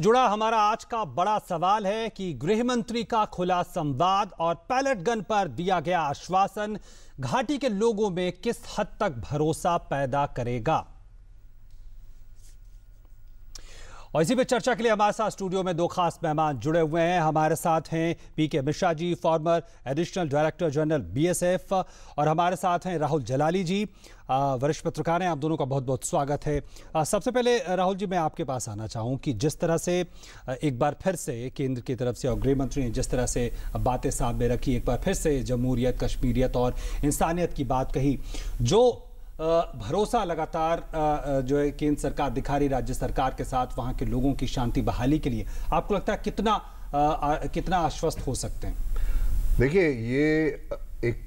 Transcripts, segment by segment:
जुड़ा हमारा आज का बड़ा सवाल है कि गृह मंत्री का खुला संवाद और पैलेट गन पर दिया गया आश्वासन घाटी के लोगों में किस हद तक भरोसा पैदा करेगा। और इसी पे चर्चा के लिए हमारे साथ स्टूडियो में दो खास मेहमान जुड़े हुए हैं। हमारे साथ हैं PK Mishra ji, former additional director general BSF, और हमारे साथ हैं राहुल जलाली जी, वरिष्ठ पत्रकार हैं। आप दोनों का बहुत बहुत स्वागत है। सबसे पहले राहुल जी, मैं आपके पास आना चाहूँ कि जिस तरह से एक बार फिर से केंद्र की तरफ से और गृह मंत्री ने जिस तरह से बातें सामने रखी, एक बार फिर से जमहूरियत, कश्मीरियत और इंसानियत की बात कही, जो भरोसा लगातार जो है केंद्र सरकार दिखा रही राज्य सरकार के साथ वहां के लोगों की शांति बहाली के लिए, आपको लगता है कितना आश्वस्त हो सकते हैं? देखिए, ये एक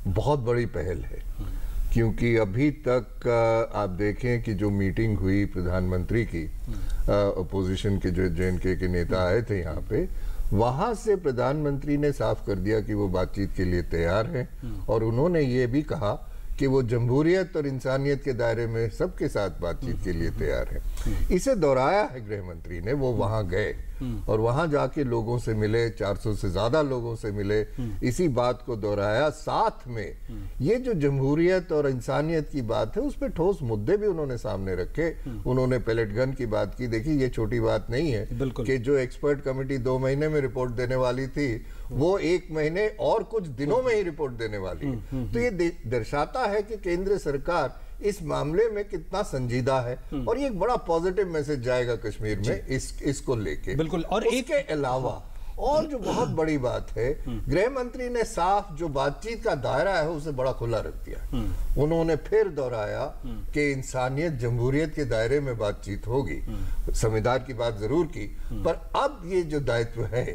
बहुत बड़ी पहल है, क्योंकि अभी तक आप देखें कि जो मीटिंग हुई प्रधानमंत्री की, अपोजिशन के जो जेएनके के नेता आए थे यहाँ पे, वहां से प्रधानमंत्री ने साफ कर दिया कि वो बातचीत के लिए तैयार हैं, और उन्होंने ये भी कहा कि वो जमहूरियत और इंसानियत के दायरे में सबके साथ बातचीत के लिए तैयार है। इसे दोहराया है गृह मंत्री ने। वो वहां गए और वहां जाके लोगों से मिले, 400 से ज्यादा लोगों से मिले, इसी बात को दोहराया। साथ में ये जो जमहूरियत और इंसानियत की बात है, उस पर ठोस मुद्दे भी उन्होंने सामने रखे। उन्होंने पैलेट गन की बात की। देखिए, ये छोटी बात नहीं है कि जो एक्सपर्ट कमेटी 2 महीने में रिपोर्ट देने वाली थी, वो 1 महीने और कुछ दिनों में ही रिपोर्ट देने वाली है। तो ये दर्शाता है कि केंद्र सरकार इस मामले में कितना संजीदा है, और ये एक बड़ा पॉजिटिव मैसेज जाएगा कश्मीर में इसको लेके। बिल्कुल। और इसके अलावा और जो बहुत बड़ी बात है, गृह मंत्री ने साफ जो बातचीत का दायरा है उसे बड़ा खुला रख दिया। उन्होंने फिर दोहराया कि इंसानियत जमहूरियत के दायरे में बातचीत होगी। संविधान की बात जरूर की, पर अब ये जो दायित्व है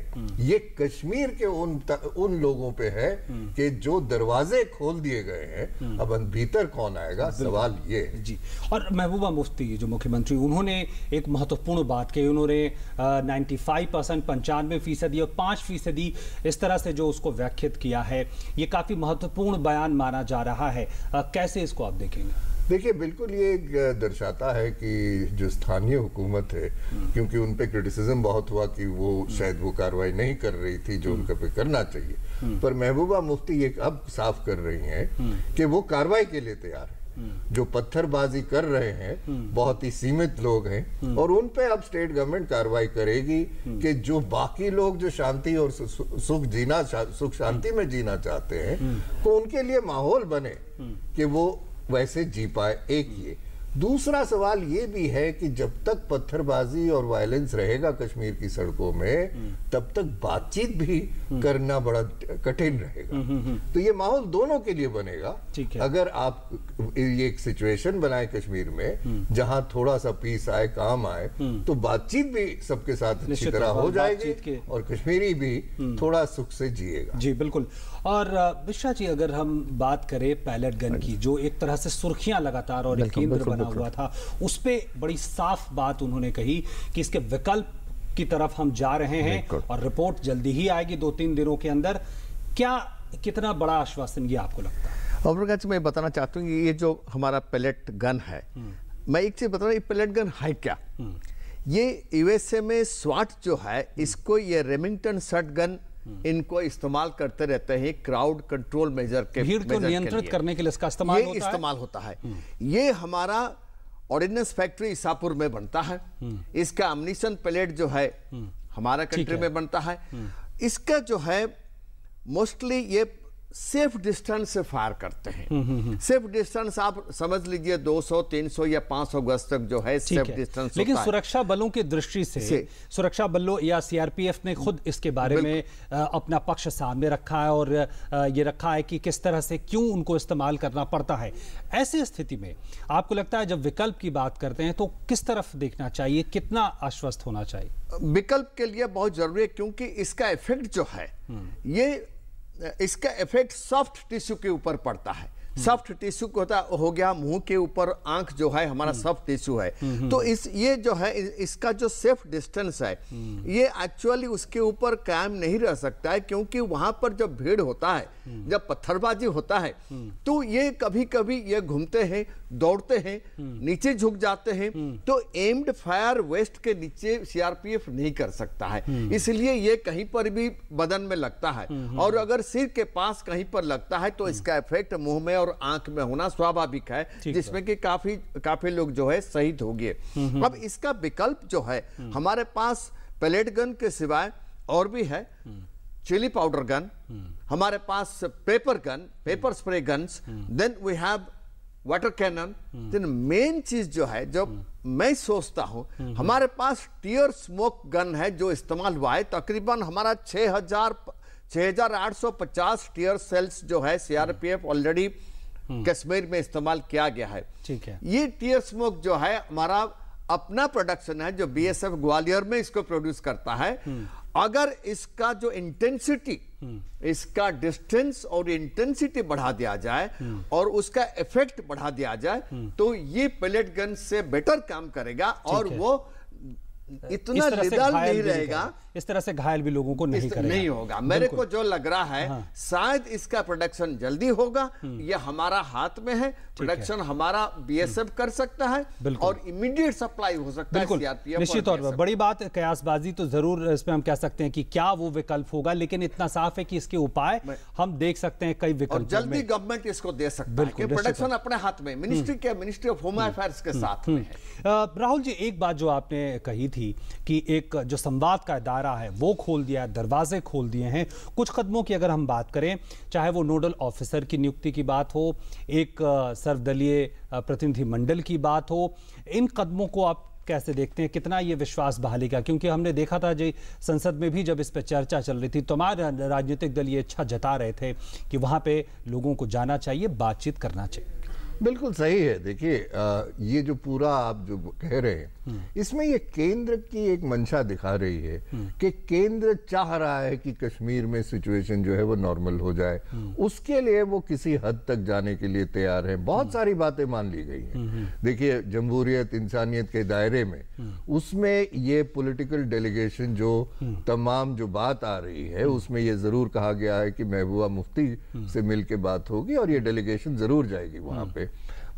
ये कश्मीर के उन लोगों पे है कि जो दरवाजे खोल दिए गए हैं, अब भीतर कौन आएगा, सवाल ये है जी। और महबूबा मुफ्ती जो मुख्यमंत्री, उन्होंने एक महत्वपूर्ण बात कही। उन्होंने 95% 95% और 5% इस तरह से जो उसको व्याख्यात किया है, ये काफी महत्वपूर्ण बयान माना जा रहा है। कैसे इसको आप देखेंगे? देखिए, बिल्कुल ये दर्शाता है कि जो स्थानीय हुकूमत है, क्योंकि उन पे क्रिटिसिज्म बहुत हुआ कि वो शायद वो कार्रवाई नहीं कर रही थी जो उनका पे करना चाहिए, पर महबूबा मुफ्ती ये अब साफ कर रही हैं कि वो कार्रवाई के लिए तैयार है। जो पत्थरबाजी कर रहे हैं बहुत ही सीमित लोग हैं, और उन पे अब स्टेट गवर्नमेंट कार्रवाई करेगी कि जो बाकी लोग जो शांति और सुख शांति में जीना चाहते हैं, तो उनके लिए माहौल बने कि वो वैसे जी पाए। एक ये। दूसरा सवाल ये भी है कि जब तक पत्थरबाजी और वायलेंस रहेगा कश्मीर की सड़कों में, तब तक बातचीत भी करना बड़ा कठिन रहेगा। तो ये माहौल दोनों के लिए बनेगा। अगर आप ये एक सिचुएशन बनाए कश्मीर में जहां थोड़ा सा पीस आए, काम आए, तो बातचीत भी सबके साथ अच्छी तरह हो जाएगी और कश्मीरी भी थोड़ा सुख से जिएगा। जी बिल्कुल। और मिश्रा जी, अगर हम बात करें पैलेट गन की, जो एक तरह से सुर्खियां लगातार और एक केंद्र बना हुआ था, उस पे बड़ी साफ बात उन्होंने कही कि इसके विकल्प की तरफ हम जा रहे हैं और रिपोर्ट जल्दी ही आएगी 2-3 दिनों के अंदर। क्या कितना बड़ा आश्वासन ये आपको लगता है? और मैं बताना चाहता हूँ कि ये जो हमारा पैलेट गन है, मैं एक चीज बता रहा हूँ, ये पैलेट गन है क्या? ये यूएसए में स्वाट जो है, इसको ये रेमिंगटन शॉट गन इनको इस्तेमाल करते रहते हैं क्राउड कंट्रोल मेजर के, भीड़ को नियंत्रित करने के लिए इसका इस्तेमाल होता है। ये हमारा ऑर्डिनेंस फैक्ट्री ईसापुर में बनता है। इसका अम्निशन पैलेट जो है हमारा कंट्री में बनता है। इसका जो है मोस्टली ये सेफ डिस्टेंस से फायर करते हैं। सेफ डिस्टेंस आप समझ लीजिए 200, 300 या 500 गज तक जो है सेफ डिस्टेंस। लेकिन सुरक्षा बलों की दृष्टि से सुरक्षा बलों या सीआरपीएफ ने खुद इसके बारे में अपना पक्ष सामने रखा है, और ये रखा है कि किस तरह से क्यों उनको इस्तेमाल करना पड़ता है। ऐसी स्थिति में आपको लगता है जब विकल्प की बात करते हैं तो किस तरफ देखना चाहिए, कितना आश्वस्त होना चाहिए? विकल्प के लिए बहुत जरूरी है, क्योंकि इसका इफेक्ट जो है, ये इसका इफेक्ट सॉफ्ट टिश्यू के ऊपर पड़ता है। सॉफ्ट टिश्यू को होता हो गया मुंह के ऊपर, आंख जो है हमारा सॉफ्ट टिश्यू है। तो ये जो है इसका जो सेफ डिस्टेंस है ये एक्चुअली उसके ऊपर कायम नहीं रह सकता है, क्योंकि वहां पर जब भीड़ होता है, जब पत्थरबाजी होता है, तो ये कभी कभी ये घूमते हैं, दौड़ते हैं, नीचे झुक जाते हैं, तो एम्ड फायर वेस्ट के नीचे सीआरपीएफ नहीं कर सकता है, इसलिए ये कहीं पर भी बदन में लगता है। और अगर सिर के पास कहीं पर लगता है तो इसका इफेक्ट मुंह में और आंख में होना स्वाभाविक है, जिसमें कि काफी लोग जो है शहीद हो गए। अब इसका विकल्प जो है हमारे पास पेलेट गन के सिवाय और भी है, चिली पाउडर गन, हमारे पास pepper spray guns, then we have water cannon. Then main चीज जो है, जो मैं सोचता हूं, हमारे पास टीयर स्मोक गन है जो इस्तेमाल हुआ है। तकरीबन हमारा 6,850 टीयर सेल्स जो है सीआरपीएफ ऑलरेडी कश्मीर में इस्तेमाल किया गया है। ठीक है, ये टीयर स्मोक जो है हमारा अपना प्रोडक्शन है, जो बीएसएफ ग्वालियर में इसको प्रोड्यूस करता है। अगर इसका जो इंटेंसिटी, इसका डिस्टेंस और इंटेंसिटी बढ़ा दिया जाए और उसका इफेक्ट बढ़ा दिया जाए, तो ये पेलेट गन से बेटर काम करेगा और वो इतना लिदल नहीं रहेगा, इस तरह से घायल भी लोगों को नहीं होगा। मेरे को जो लग रहा है शायद इसका प्रोडक्शन जल्दी होगा, ये हमारा हाथ में है, प्रोडक्शन हमारा बीएसएफ कर सकता है और इमीडिएट सप्लाई हो सकता है सीआरपीएफ। निश्चित तौर पर बड़ी बात कयासबाजी तो जरूर इसमें हम कह सकते हैं कि क्या वो विकल्प होगा, लेकिन इतना साफ है कि इसके उपाय हम देख सकते हैं कई विकल्प, जल्दी गवर्नमेंट इसको दे सकता है, प्रोडक्शन अपने हाथ में मिनिस्ट्री ऑफ होम अफेयर्स के साथ में है। राहुल जी, एक बात जो आपने कही थी कि एक जो संवाद का दायरा है वो खोल दिया, दरवाजे खोल दिए हैं। कुछ कदमों की अगर हम बात करें, चाहे वो नोडल ऑफिसर की नियुक्ति की बात हो, एक सर्वदलीय प्रतिनिधि मंडल की बात हो, इन कदमों को आप कैसे देखते हैं? कितना ये विश्वास बहालेगा? क्योंकि हमने देखा था जी संसद में भी जब इस पर चर्चा चल रही थी, तमाम राजनीतिक दल ये इच्छा जता रहे थे कि वहां पे लोगों को जाना चाहिए, बातचीत करना चाहिए। बिल्कुल सही है। देखिए, ये जो पूरा आप जो कह रहे हैं, इसमें ये केंद्र की एक मंशा दिखा रही है कि केंद्र चाह रहा है कि कश्मीर में सिचुएशन जो है वो नॉर्मल हो जाए। उसके लिए वो किसी हद तक जाने के लिए तैयार है। बहुत सारी बातें मान ली गई हैं। देखिए, जमहूरियत इंसानियत के दायरे में उसमें ये पॉलिटिकल डेलीगेशन जो तमाम जो बात आ रही है, उसमें ये जरूर कहा गया है कि महबूबा मुफ्ती से मिल के बात होगी और ये डेलीगेशन जरूर जाएगी वहां पे।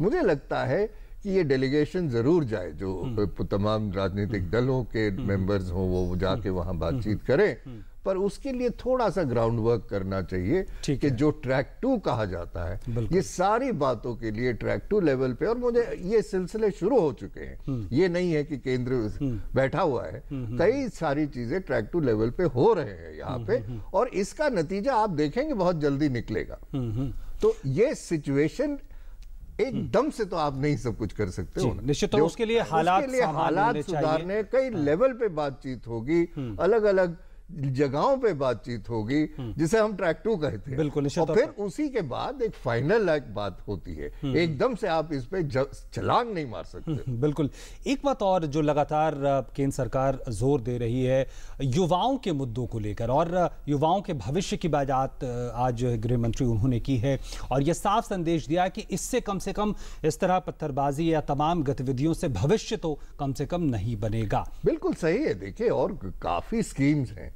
मुझे लगता है कि ये डेलीगेशन जरूर जाए, जो तमाम राजनीतिक दलों के मेंबर्स हों वो जाके वहां बातचीत करें, पर उसके लिए थोड़ा सा ग्राउंड वर्क करना चाहिए कि जो ट्रैक 2 कहा जाता है, ये सारी बातों के लिए ट्रैक 2 लेवल पे, और मुझे ये सिलसिले शुरू हो चुके हैं। ये नहीं है कि केंद्र बैठा हुआ है, कई सारी चीजें ट्रैक 2 लेवल पे हो रहे हैं यहाँ पे, और इसका नतीजा आप देखेंगे बहुत जल्दी निकलेगा। तो ये सिचुएशन एकदम से तो आप नहीं सब कुछ कर सकते हो, निश्चित तौर उसके लिए हालात सुधारने कई लेवल पे बातचीत होगी, अलग अलग जगहों पे बातचीत होगी, जिसे हम ट्रैक 2 कहते हैं। बिल्कुल, और फिर उसी के बाद एक फाइनल बात होती है। एकदम से आप इस पे छलांग नहीं मार सकते। बिल्कुल। एक बात और जो लगातार केंद्र सरकार जोर दे रही है युवाओं के मुद्दों को लेकर, और युवाओं के भविष्य की बात आज गृह मंत्री उन्होंने की है, और यह साफ संदेश दिया कि इससे कम से कम इस तरह पत्थरबाजी या तमाम गतिविधियों से भविष्य तो कम से कम नहीं बनेगा। बिल्कुल सही है। देखिए, और काफी स्कीम्स हैं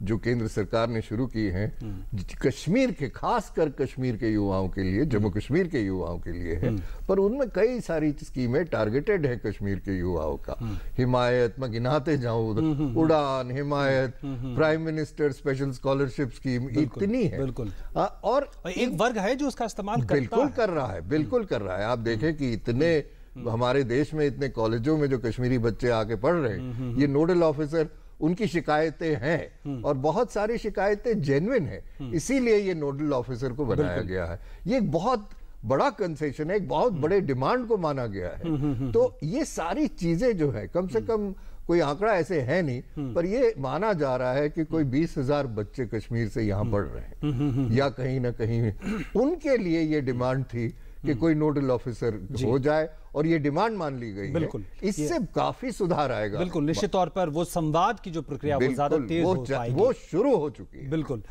जो केंद्र सरकार ने शुरू की हैं, कश्मीर के, खासकर कश्मीर के युवाओं के लिए, जम्मू कश्मीर के युवाओं के लिए है, पर उनमें कई सारी स्कीमें टारगेटेड है कश्मीर के युवाओं का। हिमायत, मैं गिनाते जाऊं, Udaan, Himayat, prime minister special scholarship scheme, इतनी है। बिल्कुल। और एक वर्ग है जो उसका इस्तेमाल बिल्कुल कर रहा है, बिल्कुल कर रहा है। आप देखें कि इतने हमारे देश में इतने कॉलेजों में जो कश्मीरी बच्चे आके पढ़ रहे हैं, ये नोडल ऑफिसर, उनकी शिकायतें हैं और बहुत सारी शिकायतें जेन्युइन हैं, इसीलिए ये नोडल ऑफिसर को बनाया गया है। ये एक बहुत बड़ा कंसेशन है, एक बहुत बड़े डिमांड को माना गया है। तो ये सारी चीजें जो है, कम से कम कोई आंकड़ा ऐसे है नहीं, पर ये माना जा रहा है कि कोई 20,000 बच्चे कश्मीर से यहाँ पढ़ रहे हैं, या कहीं ना कहीं उनके लिए ये डिमांड थी कि कोई नोडल ऑफिसर हो जाए, और ये डिमांड मान ली गई है। इससे काफी सुधार आएगा। बिल्कुल, निश्चित तौर पर वो संवाद की जो प्रक्रिया वो ज्यादा तेज हो पाएगी, वो शुरू हो चुकी है। बिल्कुल।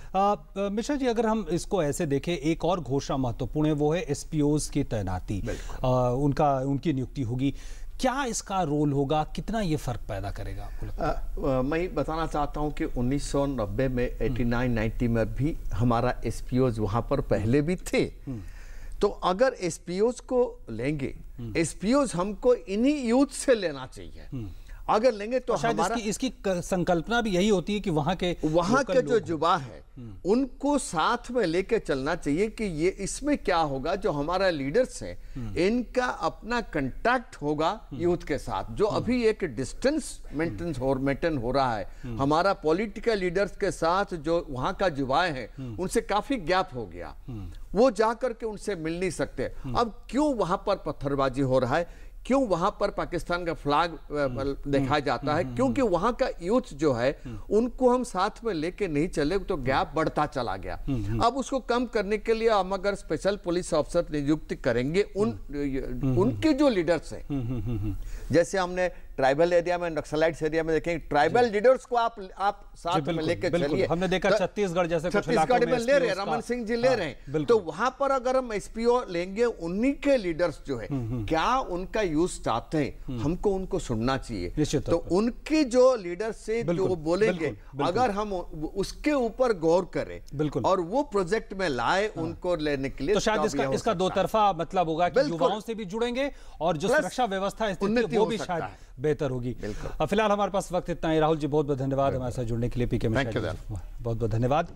मिश्रा जी, अगर हम इसको ऐसे देखें, एक और घोषणा महत्वपूर्ण है, वो है एसपीओज की तैनाती, उनकी नियुक्ति होगी। क्या इसका रोल होगा, कितना ये फर्क पैदा करेगा आपको? मैं बताना चाहता हूं कि 1990 में 89-90 में भी हमारा एसपीओज वहां पर पहले भी थे। तो अगर एसपीओज को लेंगे, एसपीओज हमको इन्हीं यूथ से लेना चाहिए। अगर लेंगे तो हमारा इसकी संकल्पना भी यही होती है कि वहां के जो युवा है उनको साथ में लेके चलना चाहिए कि ये इसमें क्या होगा, जो हमारा लीडर्स है इनका अपना कांटेक्ट होगा यूथ के साथ। जो अभी एक डिस्टेंस मेंटेन हो रहा है हमारा पॉलिटिकल लीडर्स के साथ, जो वहां का युवाएं हैं उनसे काफी गैप हो गया, वो जाकर के उनसे मिल नहीं सकते। अब क्यों वहां पर पत्थरबाजी हो रहा है, क्यों वहां पर पाकिस्तान का फ्लैग दिखाया जाता है? क्योंकि वहां का यूथ जो है उनको हम साथ में लेके नहीं चले तो गैप बढ़ता चला गया। अब उसको कम करने के लिए हम अगर स्पेशल पुलिस ऑफिसर नियुक्त करेंगे, उनके जो लीडर्स हैं, जैसे हमने ट्राइबल एरिया में, नक्सलाइट्स एरिया में देखेंगे, ट्राइबल लीडर्स को आप साथ में लेके चलिए। हमने देखा छत्तीसगढ़ जैसे छत्तीसगढ़ में ले रहे, रमन सिंह जी ले रहे हैं, तो वहां पर अगर हम एसपीओ लेंगे, उन्हीं के लीडर्स जो है क्या उनका यूज चाहते हैं, हमको उनको सुनना चाहिए। तो उनके जो लीडर से जो बोलेंगे, अगर हम उसके ऊपर गौर करें और वो प्रोजेक्ट में लाए उनको लेने के लिए, तो शायद इसका दो तरफा मतलब होगा कि युवाओं से भी जुड़ेंगे और जो सुरक्षा व्यवस्था वो भी शायद बेहतर होगी। फिलहाल हमारे पास वक्त इतना ही। राहुल जी, बहुत बहुत धन्यवाद हमारे साथ जुड़ने के लिए। पीके मिश्रा जी, बहुत बहुत धन्यवाद।